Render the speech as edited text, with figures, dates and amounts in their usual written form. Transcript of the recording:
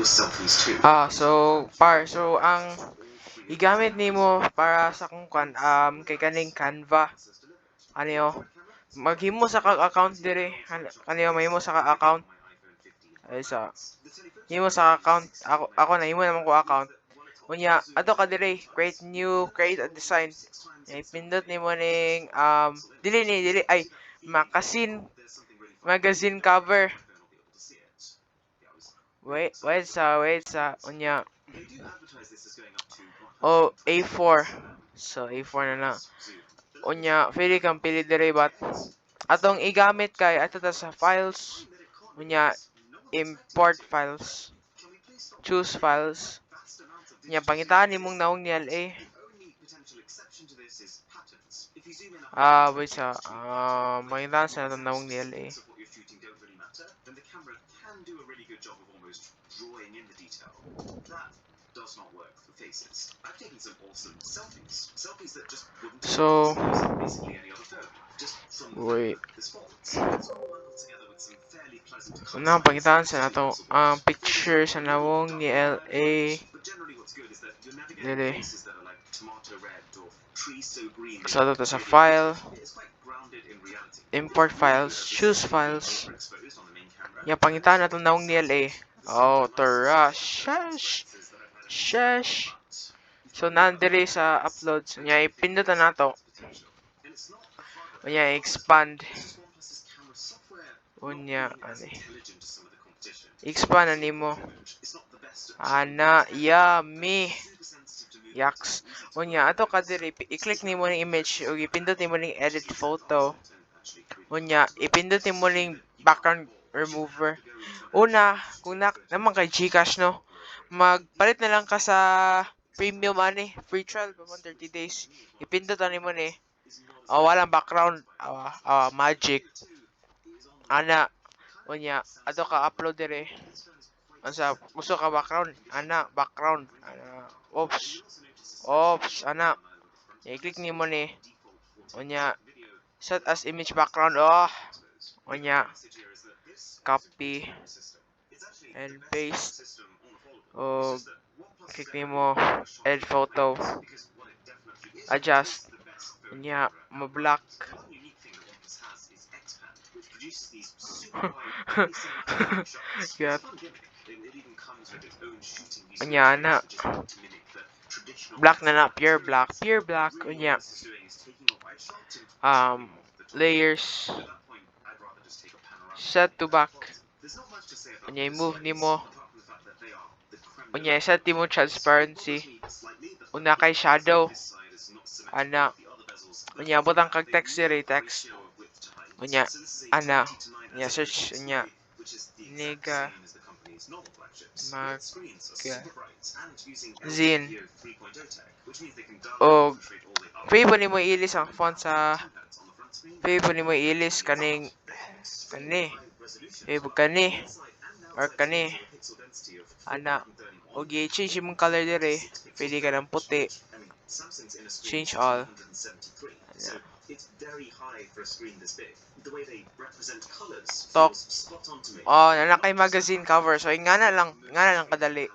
So ang igamit nimo para sa kung kay kaning Canva maghimo sa kag account dire mahimo sa kag account ay sa himo sa account ako na himo naman ko account unya ato ka dire create a design ipindot nimo ning dili ay magazine cover. Wait sa unya. A4. So A4 na. Unya, pili dire but atong igamit kay ato ta sa files. Unya, import files. Choose files. Unya, pangitaan nimong naong ni LA. Wait sa pangitaan sa naong ni LA. So, wait. Unang pangitaan sa nato ang picture sa nawong ni LA. Dili. So, ato sa file. Import files. Choose files. Yung pangitaan nato nawong ni LA. Shush. So, nandiri sa uploads. Unya, ipindutan nato. Unya, expand. Unya, expand na nimo. Yummy. Yaks. Unya, ato ka diri. I-click nimo ng image. O, ipindot nimo ng edit photo. Unya, ipindot nimo ng background remover. Una, kung naman kay Gcash, no? Magpalit na lang ka sa premium free trial pa 30 days. Ipindot na nimo ni. Walang background. Magic. Unya, ato ka upload dire. Asa gusto ka background? Background. Oops. I-click nimo ni. Unya, set as image background. Unya, copy and paste. Click nimo edit photo. Adjust. Unya, ma-black. Unya, black na pure black. Unya, layers, set to back. Unya, i-move nimo. Unya, set nimo transparency. Una kay shadow. Unya, butang kag text dire, text. Unya, search. Unya, nega magazine. O, pwede po nimo ilis ang font sa pwede po nimo ilis kani or kani o change yung color dire pwede ka ng puti, change all. Talk. Na kay magazine cover, so nga na lang kadali.